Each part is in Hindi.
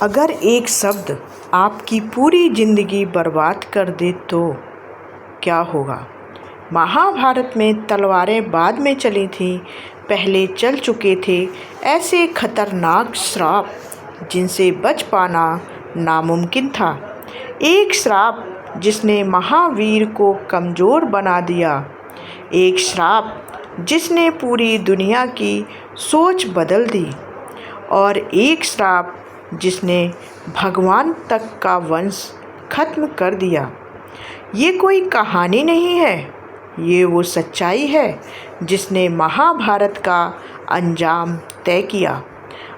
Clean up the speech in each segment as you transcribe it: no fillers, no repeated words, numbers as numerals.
अगर एक शब्द आपकी पूरी जिंदगी बर्बाद कर दे तो क्या होगा। महाभारत में तलवारें बाद में चली थीं, पहले चल चुके थे ऐसे खतरनाक श्राप जिनसे बच पाना नामुमकिन था। एक श्राप जिसने महावीर को कमज़ोर बना दिया, एक श्राप जिसने पूरी दुनिया की सोच बदल दी, और एक श्राप जिसने भगवान तक का वंश खत्म कर दिया। ये कोई कहानी नहीं है, ये वो सच्चाई है जिसने महाभारत का अंजाम तय किया।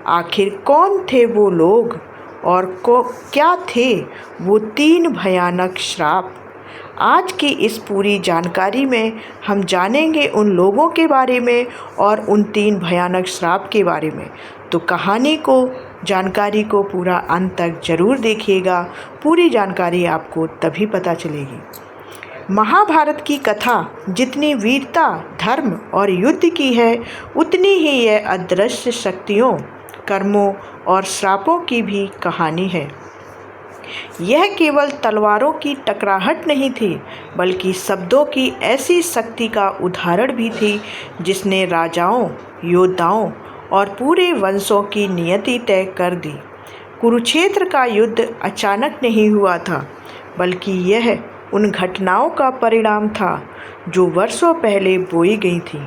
आखिर कौन थे वो लोग और क्या थे वो 3 भयानक श्राप। आज की इस पूरी जानकारी में हम जानेंगे उन लोगों के बारे में और उन 3 भयानक श्राप के बारे में। तो कहानी को, जानकारी को पूरा अंत तक ज़रूर देखिएगा। पूरी जानकारी आपको तभी पता चलेगी। महाभारत की कथा जितनी वीरता, धर्म और युद्ध की है, उतनी ही यह अदृश्य शक्तियों, कर्मों और श्रापों की भी कहानी है। यह केवल तलवारों की टकराहट नहीं थी, बल्कि शब्दों की ऐसी शक्ति का उदाहरण भी थी जिसने राजाओं, योद्धाओं और पूरे वंशों की नियति तय कर दी। कुरुक्षेत्र का युद्ध अचानक नहीं हुआ था, बल्कि यह उन घटनाओं का परिणाम था जो वर्षों पहले बोई गई थी,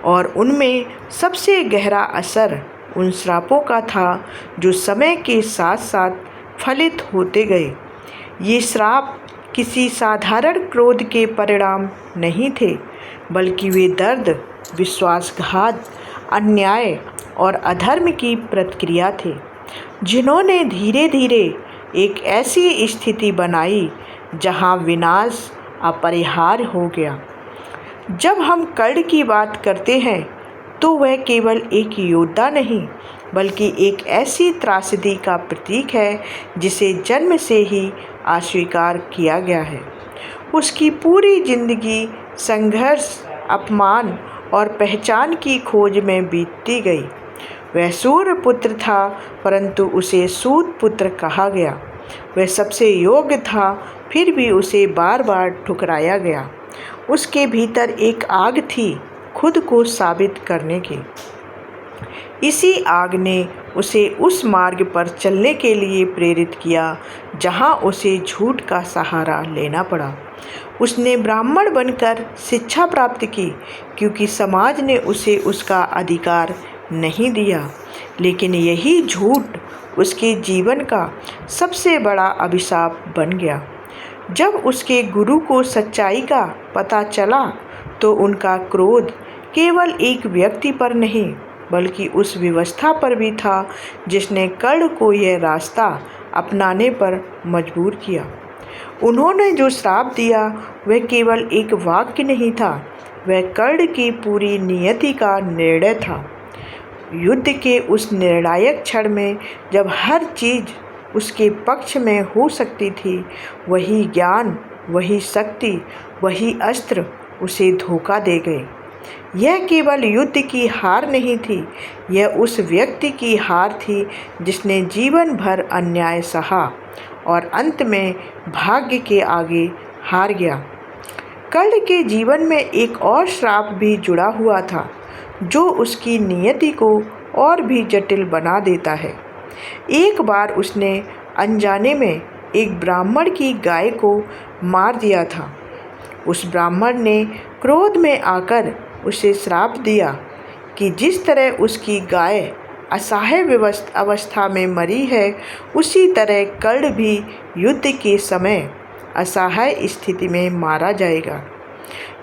और उनमें सबसे गहरा असर उन श्रापों का था जो समय के साथ साथ फलित होते गए। ये श्राप किसी साधारण क्रोध के परिणाम नहीं थे, बल्कि वे दर्द, विश्वासघात, अन्याय और अधर्म की प्रतिक्रिया थे, जिन्होंने धीरे धीरे एक ऐसी स्थिति बनाई जहां विनाश अपरिहार्य हो गया। जब हम कर्ण की बात करते हैं तो वह केवल एक योद्धा नहीं, बल्कि एक ऐसी त्रासदी का प्रतीक है जिसे जन्म से ही अस्वीकार किया गया है। उसकी पूरी जिंदगी संघर्ष, अपमान और पहचान की खोज में बीतती गई। वह सूर्य पुत्र था, परंतु उसे सूत पुत्र कहा गया। वह सबसे योग्य था, फिर भी उसे बार बार ठुकराया गया। उसके भीतर एक आग थी, खुद को साबित करने की। इसी आग ने उसे उस मार्ग पर चलने के लिए प्रेरित किया जहां उसे झूठ का सहारा लेना पड़ा। उसने ब्राह्मण बनकर शिक्षा प्राप्त की, क्योंकि समाज ने उसे उसका अधिकार नहीं दिया। लेकिन यही झूठ उसके जीवन का सबसे बड़ा अभिशाप बन गया। जब उसके गुरु को सच्चाई का पता चला तो उनका क्रोध केवल एक व्यक्ति पर नहीं, बल्कि उस व्यवस्था पर भी था जिसने कर्ण को यह रास्ता अपनाने पर मजबूर किया। उन्होंने जो श्राप दिया वह केवल एक वाक्य नहीं था, वह कर्ण की पूरी नियति का निर्णय था। युद्ध के उस निर्णायक क्षण में जब हर चीज़ उसके पक्ष में हो सकती थी, वही ज्ञान, वही शक्ति, वही अस्त्र उसे धोखा दे गए। यह केवल युद्ध की हार नहीं थी, यह उस व्यक्ति की हार थी जिसने जीवन भर अन्याय सहा और अंत में भाग्य के आगे हार गया। कर्ण के जीवन में एक और श्राप भी जुड़ा हुआ था, जो उसकी नियति को और भी जटिल बना देता है। एक बार उसने अनजाने में एक ब्राह्मण की गाय को मार दिया था। उस ब्राह्मण ने क्रोध में आकर उसे श्राप दिया कि जिस तरह उसकी गाय असहाय अवस्था में मरी है, उसी तरह कर्ण भी युद्ध के समय असहाय स्थिति में मारा जाएगा।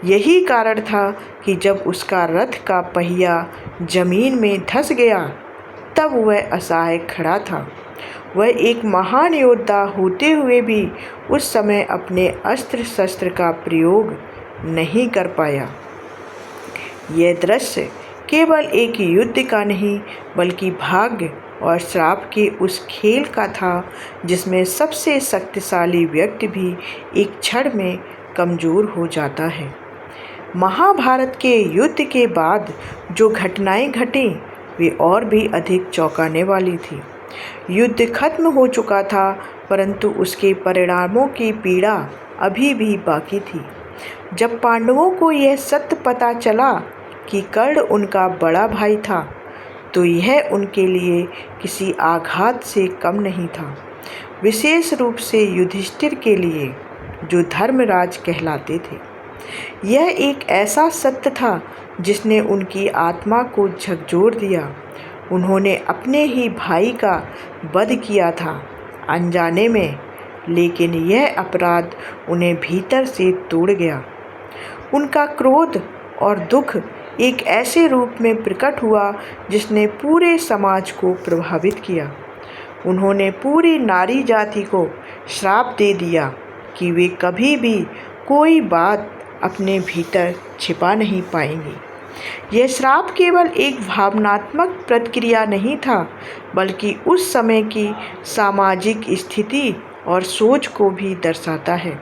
यही कारण था कि जब उसका रथ का पहिया जमीन में धंस गया, तब वह असहाय खड़ा था। वह एक महान योद्धा होते हुए भी उस समय अपने अस्त्र शस्त्र का प्रयोग नहीं कर पाया। यह दृश्य केवल एक युद्ध का नहीं, बल्कि भाग्य और श्राप के उस खेल का था जिसमें सबसे शक्तिशाली व्यक्ति भी एक क्षण में कमज़ोर हो जाता है। महाभारत के युद्ध के बाद जो घटनाएं घटीं, वे और भी अधिक चौंकाने वाली थी। युद्ध खत्म हो चुका था, परंतु उसके परिणामों की पीड़ा अभी भी बाकी थी। जब पांडवों को यह सत्य पता चला कि कर्ण उनका बड़ा भाई था, तो यह उनके लिए किसी आघात से कम नहीं था, विशेष रूप से युधिष्ठिर के लिए, जो धर्मराज कहलाते थे। यह एक ऐसा सत्य था जिसने उनकी आत्मा को झकझोर दिया। उन्होंने अपने ही भाई का वध किया था अनजाने में, लेकिन यह अपराध उन्हें भीतर से तोड़ गया। उनका क्रोध और दुख एक ऐसे रूप में प्रकट हुआ जिसने पूरे समाज को प्रभावित किया। उन्होंने पूरी नारी जाति को श्राप दे दिया कि वे कभी भी कोई बात अपने भीतर छिपा नहीं पाएंगी। यह श्राप केवल एक भावनात्मक प्रतिक्रिया नहीं था, बल्कि उस समय की सामाजिक स्थिति और सोच को भी दर्शाता है।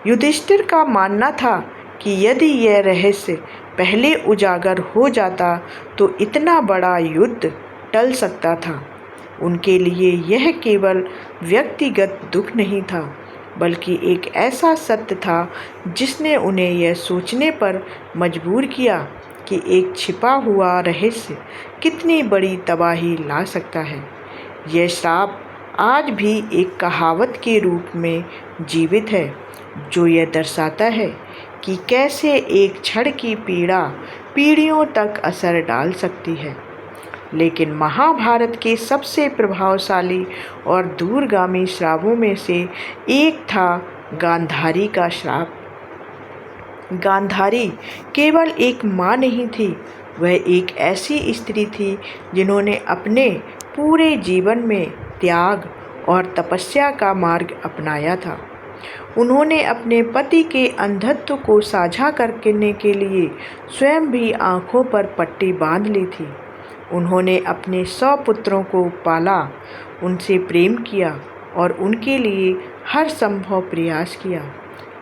युधिष्ठिर का मानना था कि यदि यह रहस्य पहले उजागर हो जाता तो इतना बड़ा युद्ध टल सकता था। उनके लिए यह केवल व्यक्तिगत दुख नहीं था, बल्कि एक ऐसा सत्य था जिसने उन्हें यह सोचने पर मजबूर किया कि एक छिपा हुआ रहस्य कितनी बड़ी तबाही ला सकता है। यह श्राप आज भी एक कहावत के रूप में जीवित है, जो यह दर्शाता है कि कैसे एक क्षण की पीड़ा पीढ़ियों तक असर डाल सकती है। लेकिन महाभारत के सबसे प्रभावशाली और दूरगामी श्रापों में से एक था गांधारी का श्राप। गांधारी केवल एक माँ नहीं थी, वह एक ऐसी स्त्री थी जिन्होंने अपने पूरे जीवन में त्याग और तपस्या का मार्ग अपनाया था। उन्होंने अपने पति के अंधत्व को साझा करने के लिए स्वयं भी आँखों पर पट्टी बांध ली थी। उन्होंने अपने 100 पुत्रों को पाला, उनसे प्रेम किया और उनके लिए हर संभव प्रयास किया,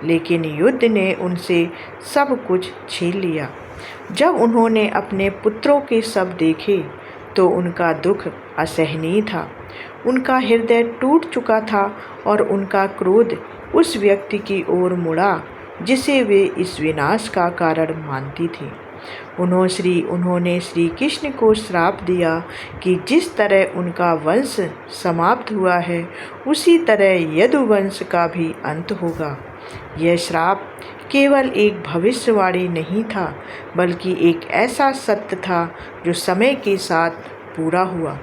लेकिन युद्ध ने उनसे सब कुछ छीन लिया। जब उन्होंने अपने पुत्रों के शव देखे तो उनका दुख असहनीय था। उनका हृदय टूट चुका था और उनका क्रोध उस व्यक्ति की ओर मुड़ा जिसे वे इस विनाश का कारण मानती थी। उन्होंने श्री कृष्ण को श्राप दिया कि जिस तरह उनका वंश समाप्त हुआ है, उसी तरह यदुवंश का भी अंत होगा। यह श्राप केवल एक भविष्यवाणी नहीं था, बल्कि एक ऐसा सत्य था जो समय के साथ पूरा हुआ।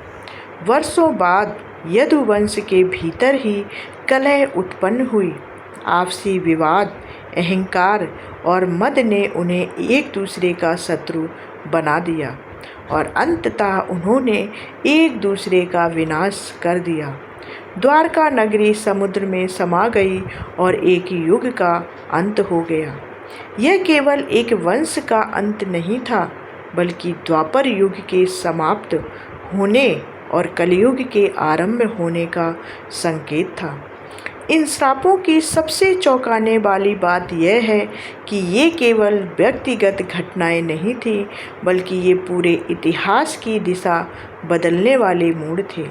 वर्षों बाद यदुवंश के भीतर ही कलह उत्पन्न हुई। आपसी विवाद, अहंकार और मद ने उन्हें एक दूसरे का शत्रु बना दिया और अंततः उन्होंने एक दूसरे का विनाश कर दिया। द्वारका नगरी समुद्र में समा गई और एक युग का अंत हो गया। यह केवल एक वंश का अंत नहीं था, बल्कि द्वापर युग के समाप्त होने और कलयुग के आरंभ होने का संकेत था। इन श्रापों की सबसे चौंकाने वाली बात यह है कि ये केवल व्यक्तिगत घटनाएं नहीं थीं, बल्कि ये पूरे इतिहास की दिशा बदलने वाले मोड़ थे।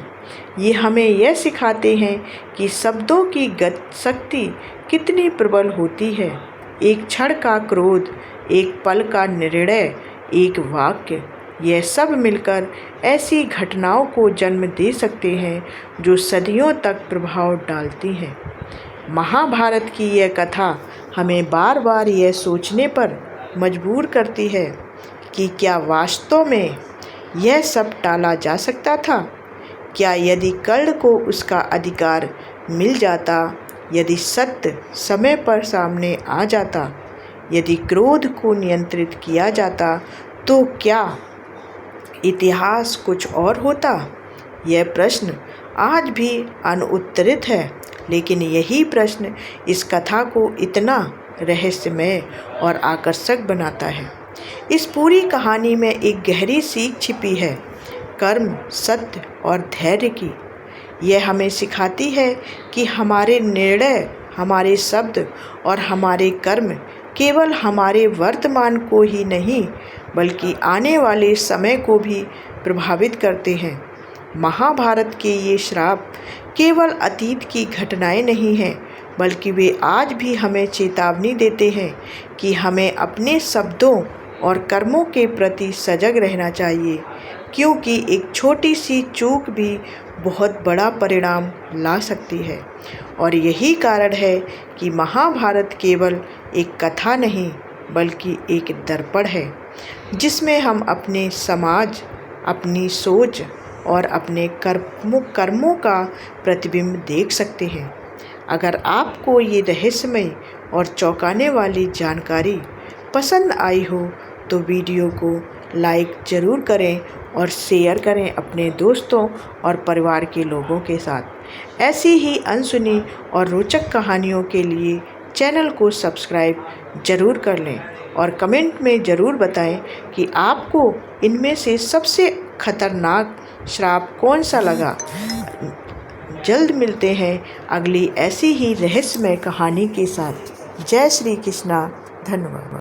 ये हमें यह सिखाते हैं कि शब्दों की शक्ति कितनी प्रबल होती है। एक क्षण का क्रोध, एक पल का निर्णय, एक वाक्य, यह सब मिलकर ऐसी घटनाओं को जन्म दे सकते हैं जो सदियों तक प्रभाव डालती हैं। महाभारत की यह कथा हमें बार बार यह सोचने पर मजबूर करती है कि क्या वास्तव में यह सब टाला जा सकता था? क्या यदि कर्ण को उसका अधिकार मिल जाता, यदि सत्य समय पर सामने आ जाता, यदि क्रोध को नियंत्रित किया जाता, तो क्या इतिहास कुछ और होता? यह प्रश्न आज भी अनुत्तरित है, लेकिन यही प्रश्न इस कथा को इतना रहस्यमय और आकर्षक बनाता है। इस पूरी कहानी में एक गहरी सीख छिपी है, कर्म, सत्य और धैर्य की। यह हमें सिखाती है कि हमारे निर्णय, हमारे शब्द और हमारे कर्म केवल हमारे वर्तमान को ही नहीं, बल्कि आने वाले समय को भी प्रभावित करते हैं। महाभारत के ये श्राप केवल अतीत की घटनाएं नहीं हैं, बल्कि वे आज भी हमें चेतावनी देते हैं कि हमें अपने शब्दों और कर्मों के प्रति सजग रहना चाहिए, क्योंकि एक छोटी सी चूक भी बहुत बड़ा परिणाम ला सकती है। और यही कारण है कि महाभारत केवल एक कथा नहीं, बल्कि एक दर्पण है, जिसमें हम अपने समाज, अपनी सोच और अपने कर्मों का प्रतिबिंब देख सकते हैं। अगर आपको ये रहस्यमय और चौंकाने वाली जानकारी पसंद आई हो तो वीडियो को लाइक ज़रूर करें और शेयर करें अपने दोस्तों और परिवार के लोगों के साथ। ऐसी ही अनसुनी और रोचक कहानियों के लिए चैनल को सब्सक्राइब ज़रूर कर लें और कमेंट में ज़रूर बताएं कि आपको इनमें से सबसे खतरनाक श्राप कौन सा लगा। जल्द मिलते हैं अगली ऐसी ही रहस्यमय कहानी के साथ। जय श्री कृष्णा। धन्यवाद।